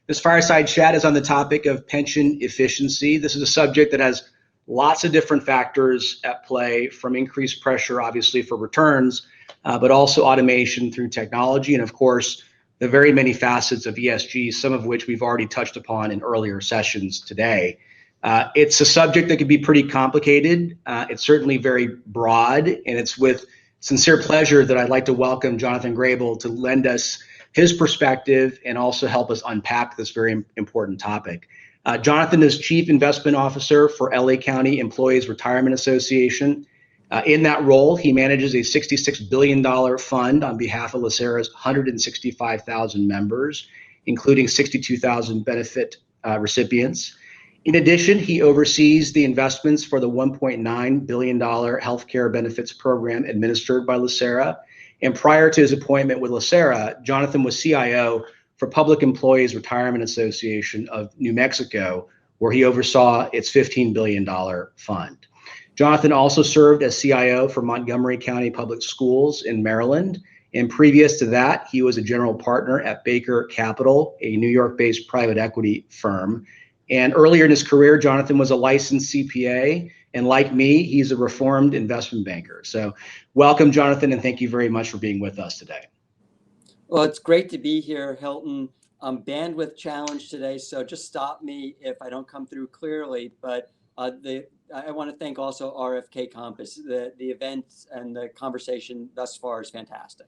This fireside chat is on the topic of pension efficiency. This is a subject that has lots of different factors at play, from increased pressure, obviously, for returns, but also automation through technology, and of course, the very many facets of ESG, some of which we've already touched upon in earlier sessions today. It's a subject that can be pretty complicated. It's certainly very broad, and it's with sincere pleasure that I'd like to welcome Jonathan Grabel to lend us his perspective and also help us unpack this very important topic. Jonathan is Chief Investment Officer for LA County Employees Retirement Association. In that role, he manages a $66 billion fund on behalf of Lacera's 165,000 members, including 62,000 benefit recipients. In addition, he oversees the investments for the $1.9 billion healthcare benefits program administered by Lacera. And prior to his appointment with Lacera, Jonathan was CIO for Public Employees Retirement Association of New Mexico, where he oversaw its $15 billion fund. Jonathan also served as CIO for Montgomery County Public Schools in Maryland. And previous to that, he was a general partner at Baker Capital, a New York-based private equity firm. And earlier in his career, Jonathan was a licensed CPA. And like me, he's a reformed investment banker. So welcome, Jonathan, and thank you very much for being with us today. Well, it's great to be here, Hilton. Bandwidth challenge today, so just stop me if I don't come through clearly. But I want to thank also RFK Compass. The event and the conversation thus far is fantastic.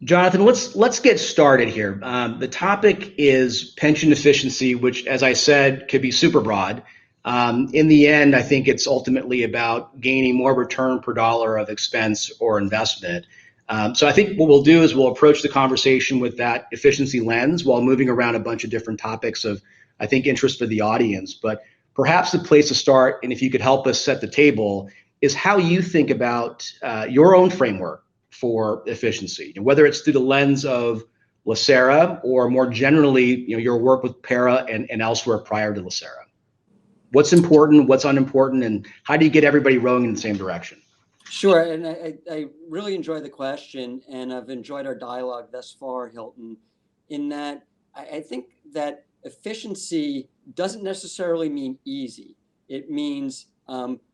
Jonathan, let's get started here. The topic is pension efficiency, which, as I said, could be super broad. In the end, I think it's ultimately about gaining more return per dollar of expense or investment. So I think what we'll do is we'll approach the conversation with that efficiency lens while moving around a bunch of different topics of, I think, interest for the audience. But perhaps the place to start, and if you could help us set the table, is how you think about your own framework for efficiency, and whether it's through the lens of Lacera or more generally, your work with PARA and elsewhere prior to Lacera. What's important, what's unimportant, and how do you get everybody rowing in the same direction? Sure, and I really enjoy the question, and I've enjoyed our dialogue thus far, Hilton, in that I think that efficiency doesn't necessarily mean easy. It means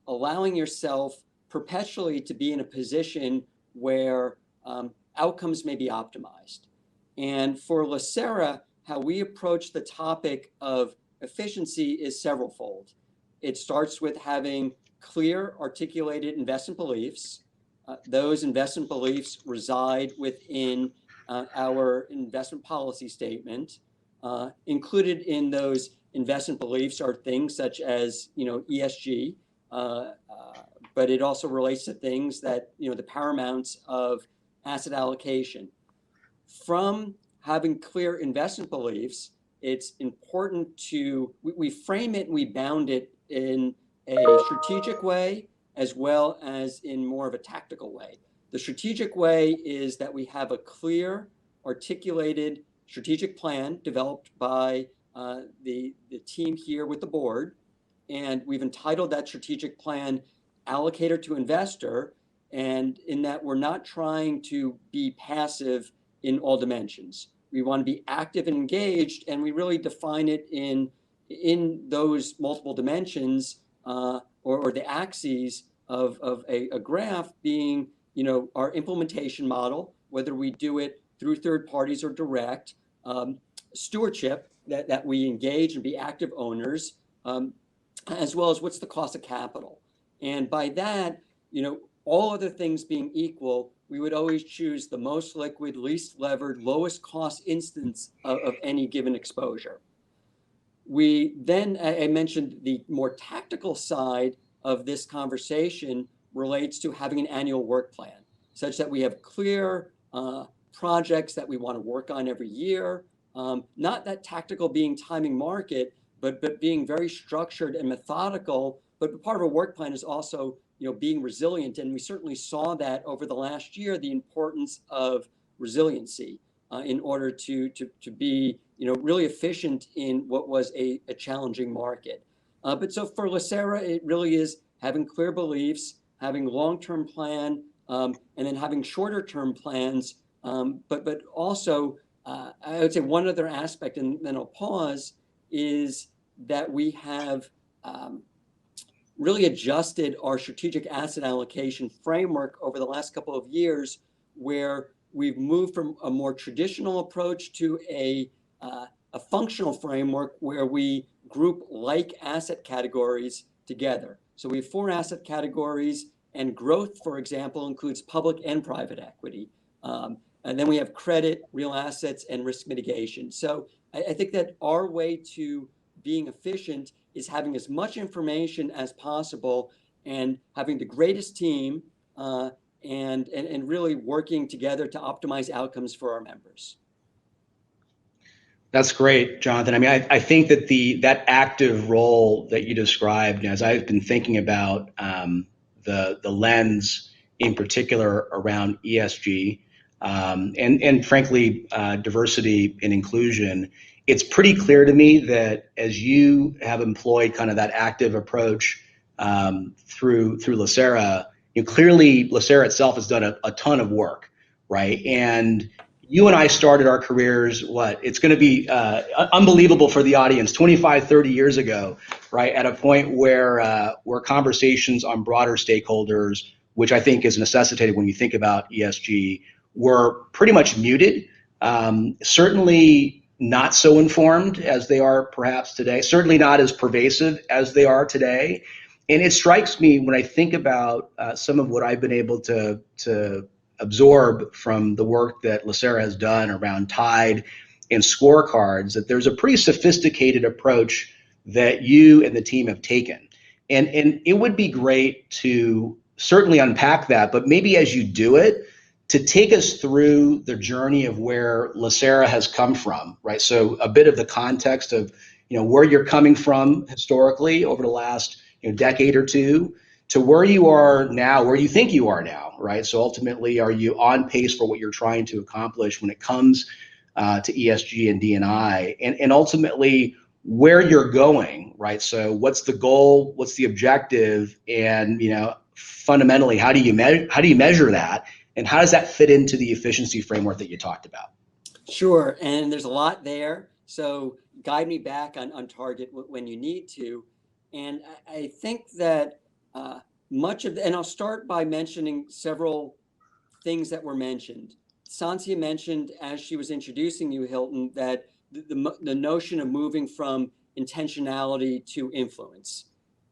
allowing yourself perpetually to be in a position where outcomes may be optimized. And for Lacera, how we approach the topic of efficiency is severalfold. It starts with having clear, articulated investment beliefs. Those investment beliefs reside within our investment policy statement. Included in those investment beliefs are things such as, ESG, but it also relates to things that, the paramounts of asset allocation. From having clear investment beliefs, it's important we frame it and we bound it in a strategic way as well as in more of a tactical way. The strategic way is that we have a clear, articulated strategic plan developed by the team here with the board, and we've entitled that strategic plan Allocator to Investor, and in that we're not trying to be passive in all dimensions. We want to be active and engaged, and we really define it in those multiple dimensions or the axes of a graph being, our implementation model, whether we do it through third parties or direct, stewardship, that we engage and be active owners, as well as what's the cost of capital. And by that, all other things being equal, we would always choose the most liquid, least levered, lowest cost instance of any given exposure. We then, I mentioned the more tactical side of this conversation relates to having an annual work plan, such that we have clear projects that we want to work on every year. Not that tactical being timing market, but being very structured and methodical. But part of a work plan is also, being resilient. And we certainly saw that over the last year, the importance of resiliency in order to be, really efficient in what was a challenging market. But so for Lacera, it really is having clear beliefs, having long-term plan, and then having shorter-term plans, but also I would say one other aspect, and then I'll pause, is that we have really adjusted our strategic asset allocation framework over the last couple of years, where we've moved from a more traditional approach to a functional framework where we group like asset categories together. So we have 4 asset categories, and growth, for example, includes public and private equity. And then we have credit, real assets, and risk mitigation. So I think that our way to being efficient is having as much information as possible and having the greatest team and really working together to optimize outcomes for our members. That's great, Jonathan. I mean, I think that that active role that you described, as I've been thinking about the lens in particular around ESG and frankly diversity and inclusion, it's pretty clear to me that as you have employed kind of that active approach through Lacera, clearly Lacera itself has done a ton of work, right? And you and I started our careers, it's going to be unbelievable for the audience, 25, 30 years ago, right? At a point where conversations on broader stakeholders, which I think is necessitated when you think about ESG, were pretty much muted. Certainly not so informed as they are perhaps today, certainly not as pervasive as they are today. And it strikes me when I think about some of what I've been able to absorb from the work that Lacera has done around Tide and scorecards, that there's a pretty sophisticated approach that you and the team have taken. And it would be great to certainly unpack that, but maybe as you do it, to take us through the journey of where Lacera has come from, right? So a bit of the context of, where you're coming from historically over the last decade or two, to where you are now, where you think you are now, right? So ultimately, are you on pace for what you're trying to accomplish when it comes to ESG and D&I, and ultimately where you're going, right? So what's the goal? What's the objective? And fundamentally, how do you measure that? And how does that fit into the efficiency framework that you talked about? Sure, and there's a lot there. So guide me back on target when you need to. And I think that and I'll start by mentioning several things that were mentioned. Sansia mentioned, as she was introducing you, Hilton, that the notion of moving from intentionality to influence.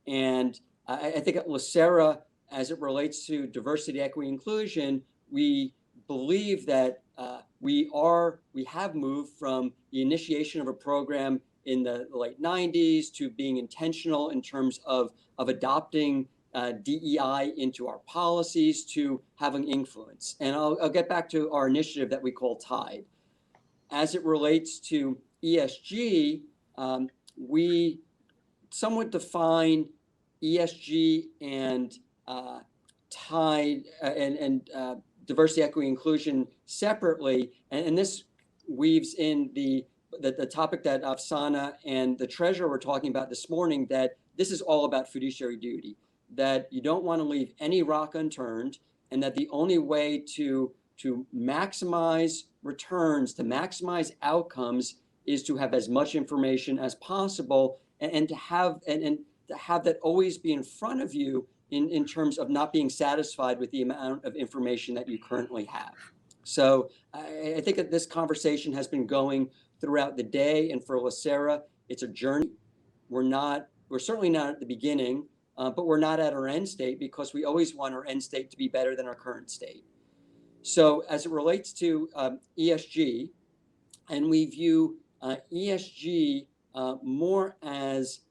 And I think at Lacera, as it relates to diversity, equity, inclusion, we believe that we have moved from the initiation of a program in the late 90s to being intentional in terms of adopting DEI into our policies to having influence. And I'll get back to our initiative that we call Tide. As it relates to ESG, we somewhat define ESG and Tide and diversity, equity, inclusion separately. And this weaves in the topic that Afsana and the treasurer were talking about this morning, that this is all about fiduciary duty, that you don't want to leave any rock unturned, and that the only way to maximize returns, to maximize outcomes, is to have as much information as possible, and to have that always be in front of you in terms of not being satisfied with the amount of information that you currently have. So I think that this conversation has been going throughout the day, and for Lacera, it's a journey. We're certainly not at the beginning, but we're not at our end state, because we always want our end state to be better than our current state. So as it relates to ESG, and we view ESG more as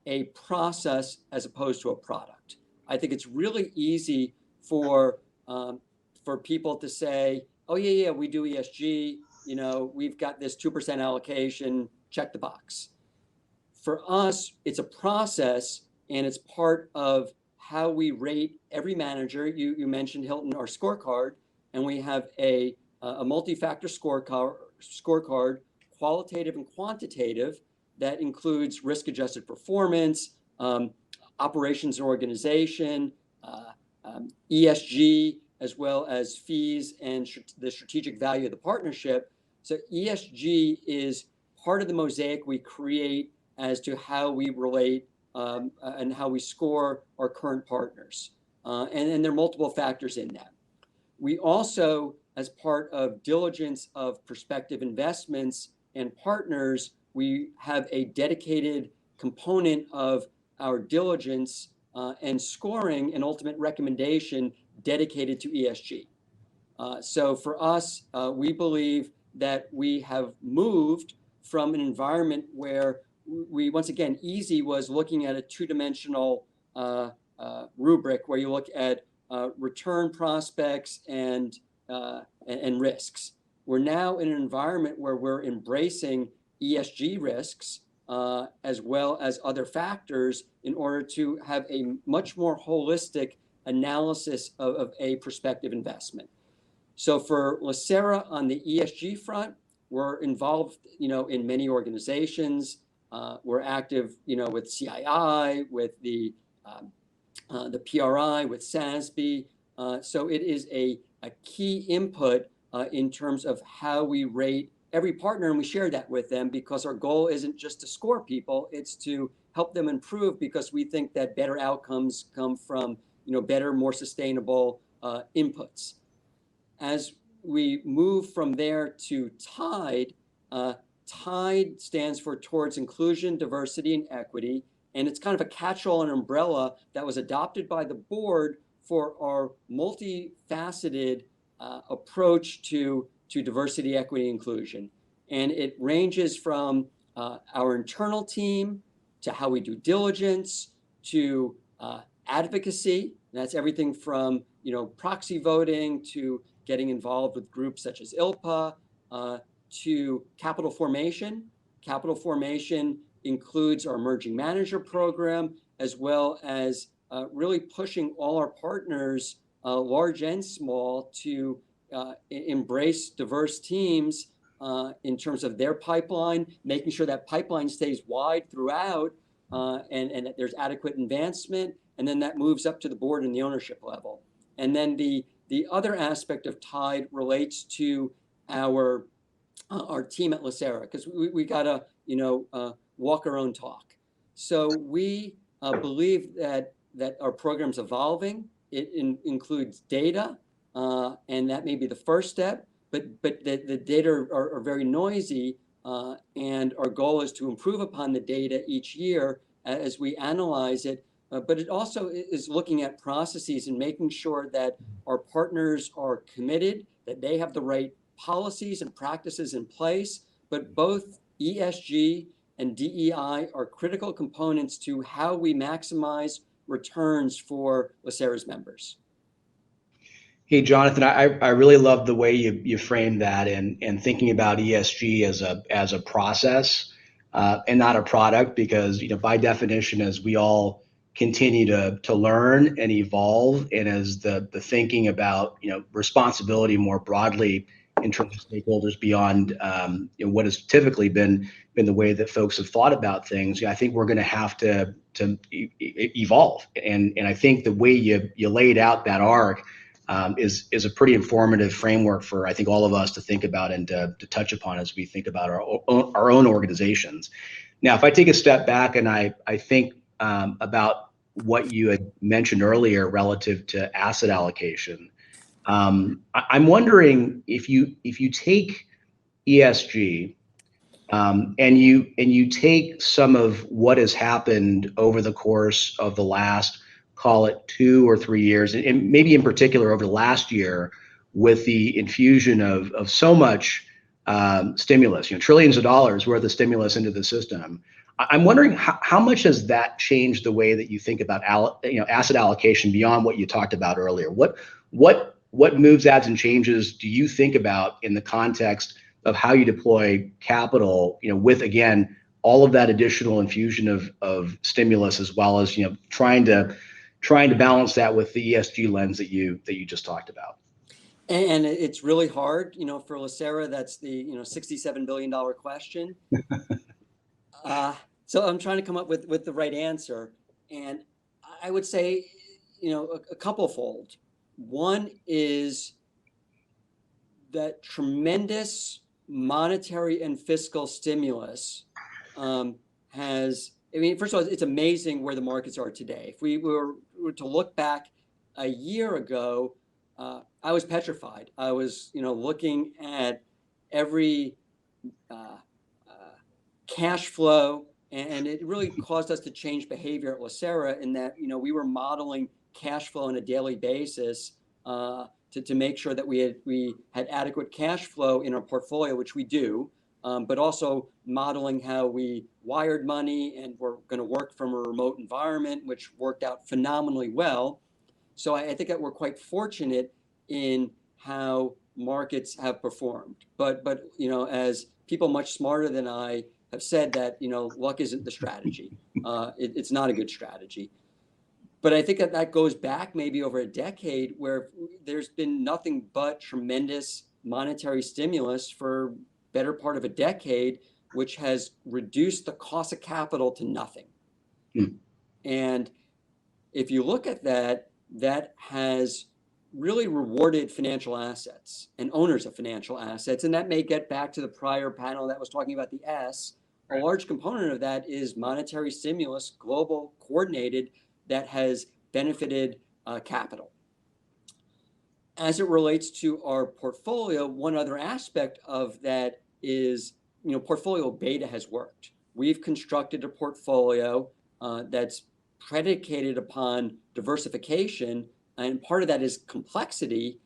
a process as opposed to a product. I think it's really easy for people to say, oh yeah, we do ESG, we've got this 2% allocation, check the box. For us, it's a process, and it's part of how we rate every manager. You mentioned, Hilton, our scorecard, and we have a multi-factor scorecard, qualitative and quantitative, that includes risk-adjusted performance, operations and organization, ESG, as well as fees and the strategic value of the partnership. So ESG is part of the mosaic we create as to how we relate and how we score our current partners. And there are multiple factors in that. We also, as part of diligence of prospective investments and partners, we have a dedicated component of our diligence and scoring and ultimate recommendation dedicated to ESG. So for us, we believe that we have moved from an environment where we, once again, easy was looking at a two-dimensional rubric where you look at return prospects and risks. We're now in an environment where we're embracing ESG risks as well as other factors in order to have a much more holistic analysis of a prospective investment. So for Lacera on the ESG front, we're involved, in many organizations. We're active, with CII, with the PRI, with SASB. So it is a key input in terms of how we rate every partner, and we share that with them because our goal isn't just to score people, it's to help them improve because we think that better outcomes come from, better, more sustainable inputs. As we move from there to TIDE, TIDE stands for Towards Inclusion, Diversity, and Equity, and it's kind of a catch-all and umbrella that was adopted by the board for our multifaceted approach to diversity, equity, inclusion. And it ranges from our internal team to how we do diligence to advocacy. And that's everything from proxy voting to getting involved with groups such as ILPA to capital formation. Capital formation includes our emerging manager program, as well as really pushing all our partners, large and small, to embrace diverse teams in terms of their pipeline, making sure that pipeline stays wide throughout and that there's adequate advancement. And then that moves up to the board and the ownership level. And then the other aspect of TIDE relates to our team at Lacera, because we gotta walk our own talk. So we believe that our program's evolving. It includes data, and that may be the first step. But the data are very noisy, and our goal is to improve upon the data each year as we analyze it. But it also is looking at processes and making sure that our partners are committed, that they have the right policies and practices in place. But both ESG and DEI are critical components to how we maximize returns for Lacera's members. Hey, Jonathan, I really love the way you framed that and thinking about ESG as a process and not a product, because by definition, as we all continue to learn and evolve, and as the thinking about responsibility more broadly in terms of stakeholders beyond what has typically been the way that folks have thought about things, I think we're going to have to evolve. And I think the way you laid out that arc is a pretty informative framework for, I think, all of us to think about and to touch upon as we think about our own organizations. Now, if I take a step back and I think about what you had mentioned earlier relative to asset allocation, I'm wondering if you take ESG and you take some of what has happened over the course of the last, call it 2 or 3 years, and maybe in particular over the last year, with the infusion of so much stimulus, trillions of dollars worth of stimulus into the system. I'm wondering how much has that changed the way that you think about asset allocation beyond what you talked about earlier? What moves, adds, and changes do you think about in the context of how you deploy capital, with, again, all of that additional infusion of stimulus, as well as trying to balance that with the ESG lens that you just talked about? And it's really hard, for Lacera. That's the $67 billion question. So I'm trying to come up with the right answer, and I would say, a couple-fold. One is that tremendous monetary and fiscal stimulus has, I mean, first of all, it's amazing where the markets are today. If we were to look back a year ago, I was petrified. I was, looking at every cash flow, and it really caused us to change behavior at Lacera in that, we were modeling cash flow on a daily basis to make sure that we had adequate cash flow in our portfolio, which we do, but also modeling how we wired money, and we're going to work from a remote environment, which worked out phenomenally well. So I think that we're quite fortunate in how markets have performed. But as people much smarter than I have said that, luck isn't the strategy. It's not a good strategy. But I think that goes back maybe over a decade where there's been nothing but tremendous monetary stimulus for better part of a decade, which has reduced the cost of capital to nothing. And if you look at that, that has really rewarded financial assets and owners of financial assets. And that may get back to the prior panel that was talking about the S. A large component of that is monetary stimulus, global, coordinated, that has benefited capital. As it relates to our portfolio, one other aspect of that is, portfolio beta has worked. We've constructed a portfolio that's predicated upon diversification, and part of that is complexity.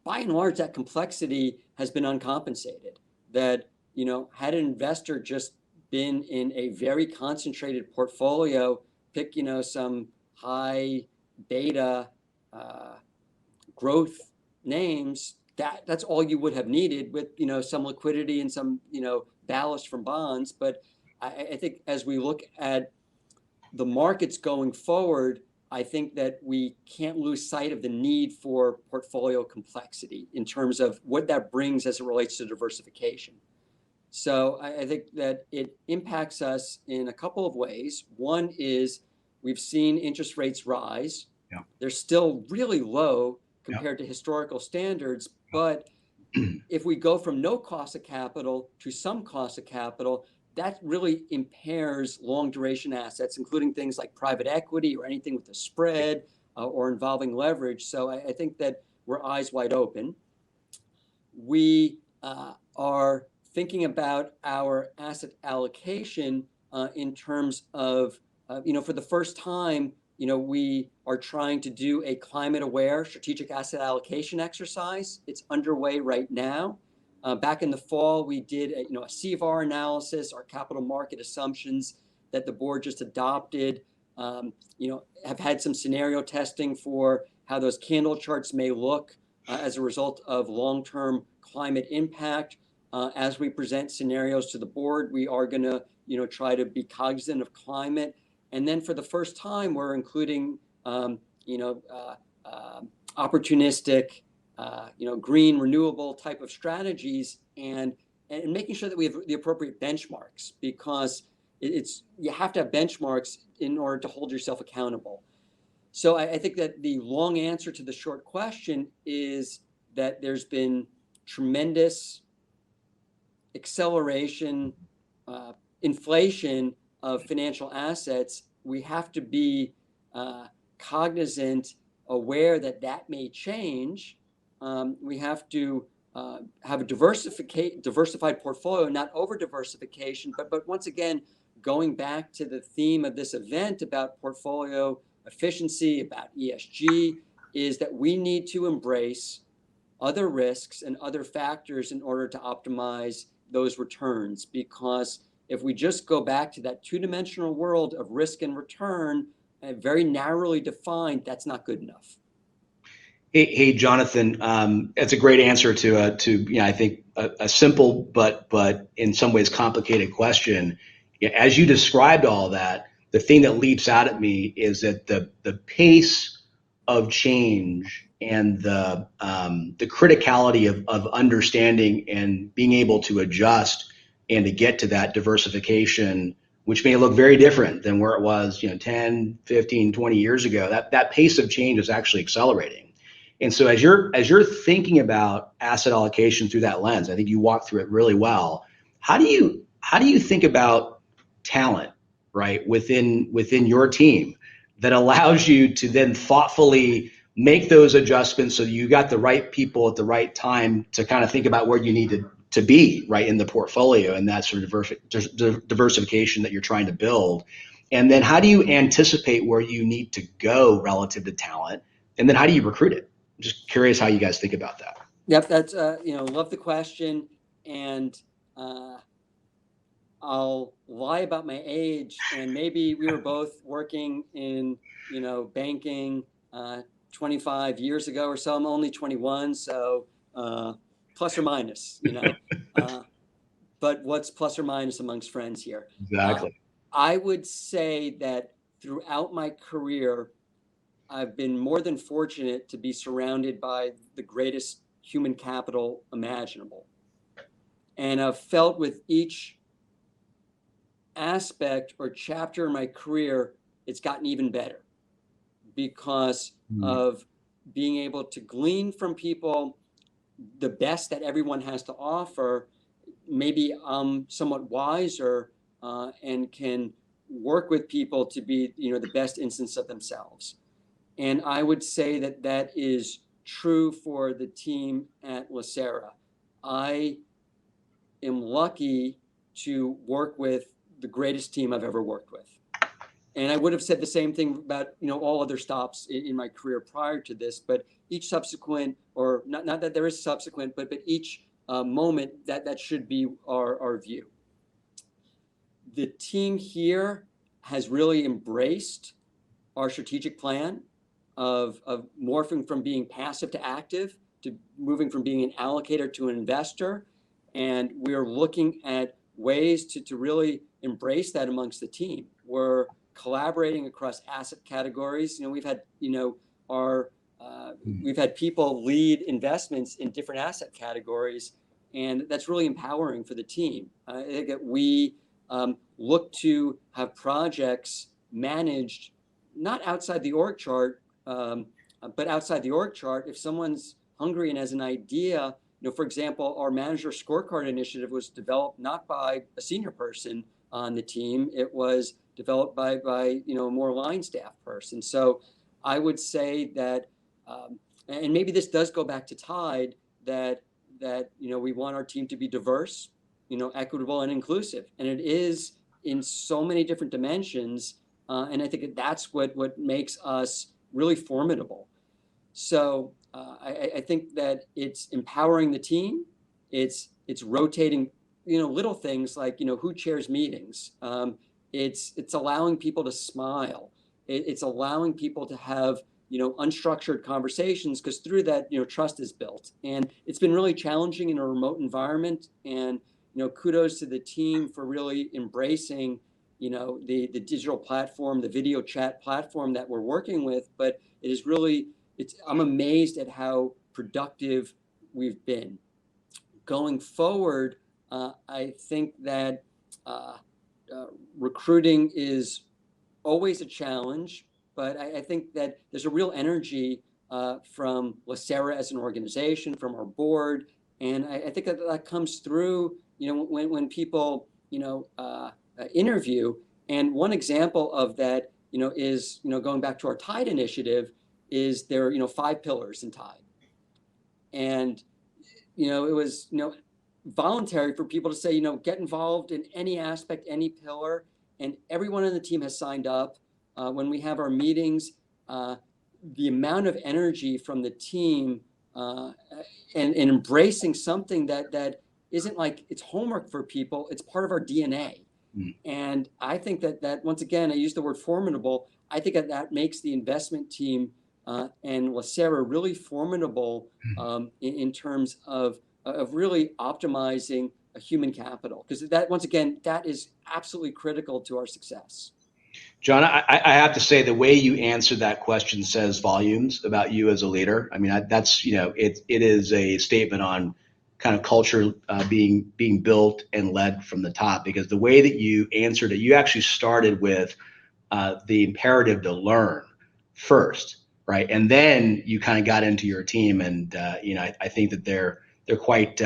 By and large, that complexity has been uncompensated. That, had an investor just been in a very concentrated portfolio, pick, some high beta growth names, that's all you would have needed with, some liquidity and some, ballast from bonds. But I think as we look at the markets going forward, I think that we can't lose sight of the need for portfolio complexity in terms of what that brings as it relates to diversification. So I think that it impacts us in a couple of ways. One is we've seen interest rates rise. Yeah. They're still really low compared to historical standards, but if we go from no cost of capital to some cost of capital, that really impairs long duration assets, including things like private equity or anything with a spread or involving leverage. So I think that we're eyes wide open. We are thinking about our asset allocation in terms of, for the first time, we are trying to do a climate aware strategic asset allocation exercise. It's underway right now. Back in the fall, we did a CVAR analysis, our capital market assumptions that the board just adopted, have had some scenario testing for how those candle charts may look as a result of long-term climate impact. As we present scenarios to the board, we are going to, try to be cognizant of climate. And then for the first time, we're including, opportunistic, green, renewable type of strategies, and making sure that we have the appropriate benchmarks, because you have to have benchmarks in order to hold yourself accountable. So I think that the long answer to the short question is that there's been tremendous acceleration, inflation of financial assets. We have to be cognizant, aware that may change. We have to have a diversified portfolio, not over diversification. But once again, going back to the theme of this event about portfolio efficiency, about ESG, is that we need to embrace other risks and other factors in order to optimize those returns. Because if we just go back to that two-dimensional world of risk and return, very narrowly defined, that's not good enough. Hey, Jonathan, that's a great answer to I think a simple but in some ways complicated question. As you described all that, the thing that leaps out at me is that the pace of change and the criticality of understanding and being able to adjust and to get to that diversification, which may look very different than where it was 10, 15, 20 years ago, that pace of change is actually accelerating. And so as you're thinking about asset allocation through that lens, I think you walk through it really well. How do you think about talent, right, within your team that allows you to then thoughtfully make those adjustments so you got the right people at the right time to kind of think about where you need to be, right, in the portfolio and that sort of diversification that you're trying to build? And then how do you anticipate where you need to go relative to talent? And then how do you recruit it? I'm just curious how you guys think about that. Yep, that's love the question, and I'll lie about my age, and maybe we were both working in banking 25 years ago or so. I'm only 21, so plus or minus, but what's plus or minus amongst friends here? Exactly. I would say that throughout my career, I've been more than fortunate to be surrounded by the greatest human capital imaginable. And I've felt with each aspect or chapter in my career, it's gotten even better because of being able to glean from people the best that everyone has to offer. Maybe I'm somewhat wiser and can work with people to be, the best instance of themselves. And I would say that that is true for the team at Lacera. I am lucky to work with the greatest team I've ever worked with. And I would have said the same thing about, all other stops in my career prior to this, but each subsequent, or not that there is subsequent, but each moment that should be our view. The team here has really embraced our strategic plan of morphing from being passive to active, to moving from being an allocator to an investor. And we're looking at ways to really embrace that amongst the team. We're collaborating across asset categories. We've had, we've had people lead investments in different asset categories, and that's really empowering for the team. I think that we look to have projects managed not outside the org chart, but outside the org chart. If someone's hungry and has an idea, for example, our manager scorecard initiative was developed not by a senior person on the team. It was developed by a more line staff person. So I would say that, and maybe this does go back to Tide, that we want our team to be diverse, equitable and inclusive, and it is in so many different dimensions. And I think that's what makes us really formidable. So I think that it's empowering the team. It's rotating, little things like, who chairs meetings. It's allowing people to smile. It's allowing people to have, unstructured conversations, because through that, trust is built. And it's been really challenging in a remote environment. And, kudos to the team for really embracing, the digital platform, the video chat platform that we're working with. But it is really, I'm amazed at how productive we've been. Going forward, I think that recruiting is always a challenge, but I think that there's a real energy from Lacera as an organization, from our board, and I think that comes through, when people, interview. And one example of that, is, going back to our Tide initiative, is there are, 5 pillars in Tide. And, it was, voluntary for people to say, get involved in any aspect, any pillar. And everyone on the team has signed up. When we have our meetings, the amount of energy from the team and embracing something that isn't like it's homework for people, it's part of our DNA. And I think that once again, I use the word formidable. I think that makes the investment team and Lacera really formidable in terms of really optimizing a human capital, because that, once again, that is absolutely critical to our success. John, I have to say the way you answered that question says volumes about you as a leader. I mean, that's, it is a statement on kind of culture being built and led from the top, because the way that you answered it, you actually started with the imperative to learn first. right? And then you kind of got into your team, and I think that they're quite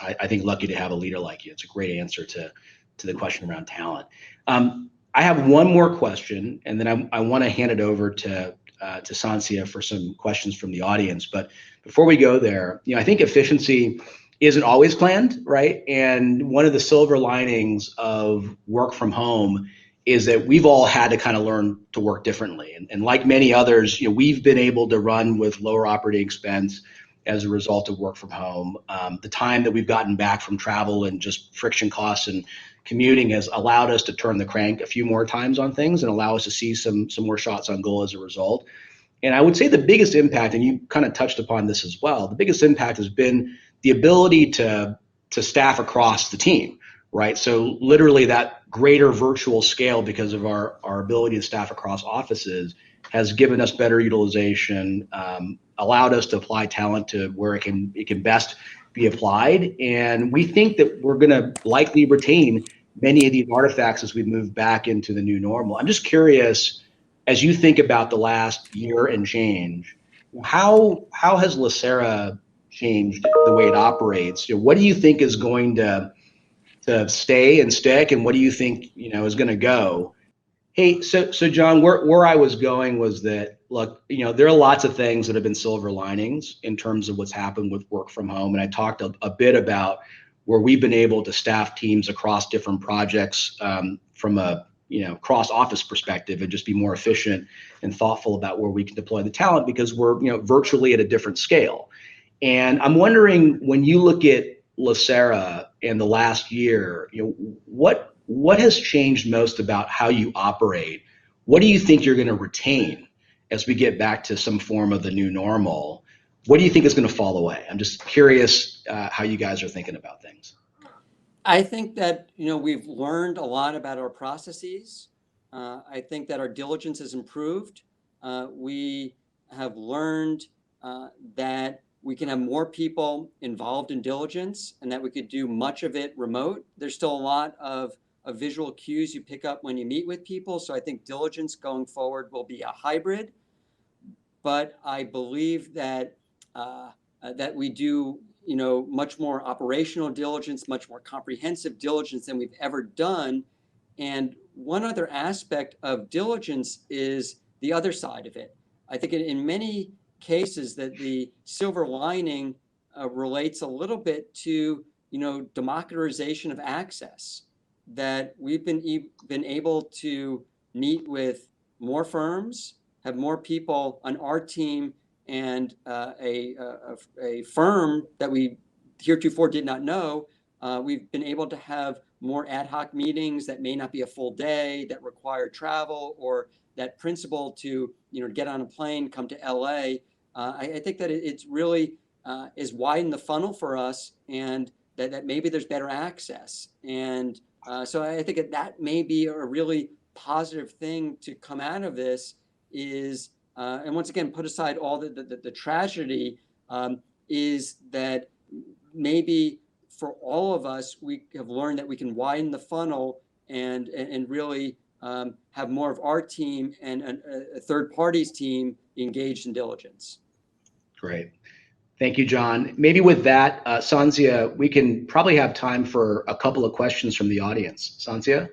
I think lucky to have a leader like you. It's a great answer to the question around talent. I have one more question, and then I want to hand it over to Sansia for some questions from the audience. But before we go there, I think efficiency isn't always planned, right? And one of the silver linings of work from home is that we've all had to kind of learn to work differently. And like many others, we've been able to run with lower operating expense as a result of work from home. The time that we've gotten back from travel and just friction costs and commuting has allowed us to turn the crank a few more times on things and allow us to see some more shots on goal as a result. And I would say the biggest impact, and you kind of touched upon this as well, the biggest impact has been the ability to staff across the team, right? So literally that greater virtual scale, because of our ability to staff across offices, has given us better utilization, allowed us to apply talent to where it can best be applied. And we think that we're going to likely retain many of these artifacts as we move back into the new normal. I'm just curious, as you think about the last year and change, how has Lacera changed the way it operates? What do you think is going to stay and stick, and what do you think is going to go? Hey, so John, where I was going was that, look, there are lots of things that have been silver linings in terms of what's happened with work from home, and I talked a bit about where we've been able to staff teams across different projects from a cross office perspective and just be more efficient and thoughtful about where we can deploy the talent because we're virtually at a different scale. And I'm wondering, when you look at Lacera in the last year, what has changed most about how you operate? What do you think you're going to retain as we get back to some form of the new normal? What do you think is going to fall away? I'm just curious how you guys are thinking about things. I think that we've learned a lot about our processes. I think that our diligence has improved. We have learned that we can have more people involved in diligence and that we could do much of it remote. There's still a lot of visual cues you pick up when you meet with people. So I think diligence going forward will be a hybrid. But I believe that that we do much more operational diligence, much more comprehensive diligence than we've ever done. And one other aspect of diligence is the other side of it. I think in many cases that the silver lining relates a little bit to democratization of access, that we've been able to meet with more firms, have more people on our team, and a firm that we heretofore did not know. We've been able to have more ad hoc meetings that may not be a full day, that require travel, or that principal to get on a plane, come to LA. I think that it's really is widened the funnel for us, and that maybe there's better access. And so I think that may be a really positive thing to come out of this is, and once again, put aside all the tragedy, is that maybe for all of us, we have learned that we can widen the funnel and really have more of our team and a third party's team engaged in diligence. Great. Thank you, John. Maybe with that, Sansia, we can probably have time for a couple of questions from the audience. Sansia?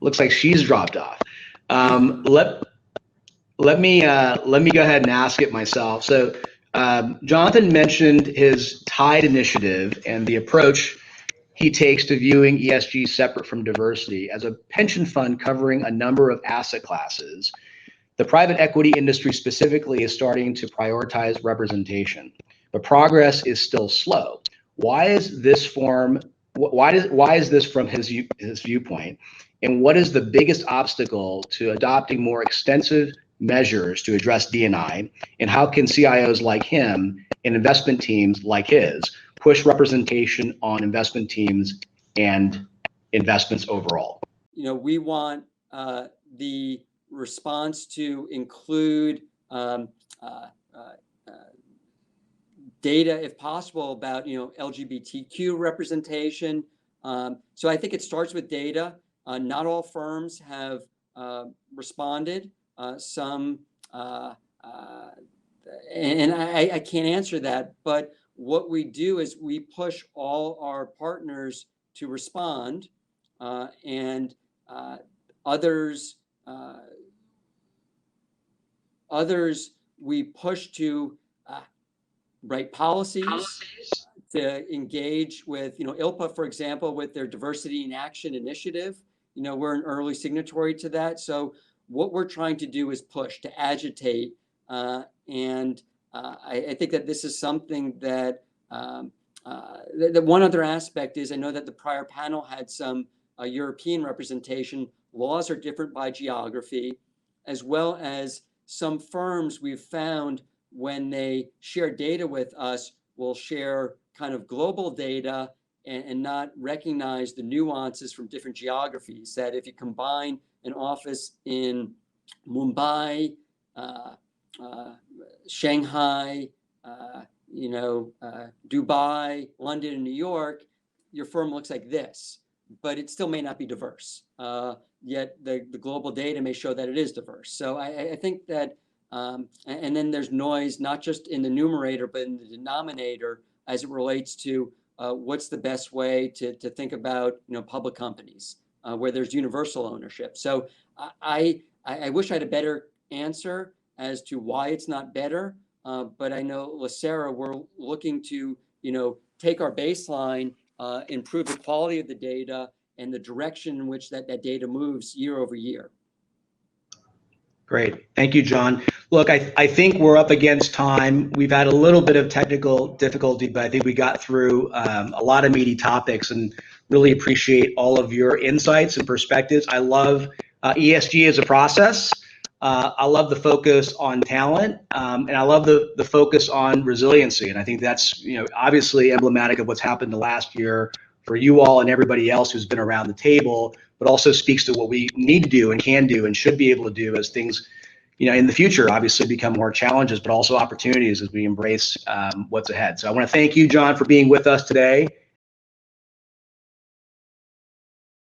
Looks like she's dropped off. Let me go ahead and ask it myself. So Jonathan mentioned his TIDE initiative and the approach he takes to viewing ESG separate from diversity. As a pension fund covering a number of asset classes, the private equity industry specifically is starting to prioritize representation, but progress is still slow. Why is this from his viewpoint? And what is the biggest obstacle to adopting more extensive measures to address D&I? And how can CIOs like him and investment teams like his push representation on investment teams and investments overall? We want the response to include data, if possible, about LGBTQ representation. So I think it starts with data. Not all firms have responded. some, and I can't answer that, but what we do is we push all our partners to respond, and others we push to write policies, to engage with, ILPA, for example, with their Diversity in Action initiative. We're an early signatory to that. So what we're trying to do is push, to agitate. And I think that this is something that, that one other aspect is, I know that the prior panel had some European representation. Laws are different by geography, as well as some firms we've found when they share data with us will share kind of global data and not recognize the nuances from different geographies. That if you combine an office in Mumbai, Shanghai, Dubai, London, and New York, your firm looks like this, but it still may not be diverse. Yet the global data may show that it is diverse. So I think that, and then there's noise, not just in the numerator, but in the denominator as it relates to what's the best way to think about, public companies where there's universal ownership. So I wish I had a better answer as to why it's not better. But I know, Lacera, we're looking to, take our baseline, improve the quality of the data and the direction in which that data moves year over year. Great. Thank you, John. Look, I think we're up against time. We've had a little bit of technical difficulty, but I think we got through a lot of meaty topics and really appreciate all of your insights and perspectives. I love ESG as a process. I love the focus on talent, and I love the focus on resiliency. And I think that's obviously emblematic of what's happened the last year for you all and everybody else who's been around the table, but also speaks to what we need to do and can do and should be able to do as things in the future obviously become more challenges, but also opportunities as we embrace what's ahead. So I want to thank you, John, for being with us today.